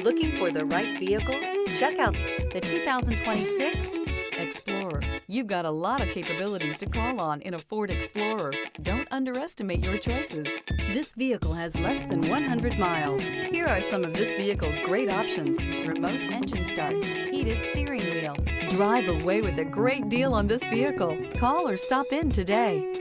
Looking for the right vehicle? Check out the 2026 Explorer. You've got a lot of capabilities to call on in a Ford Explorer. Don't underestimate your choices. This vehicle has less than 100 miles. Here are some of this vehicle's great options: remote engine start, heated steering wheel. Drive away with a great deal on this vehicle. Call or stop in today.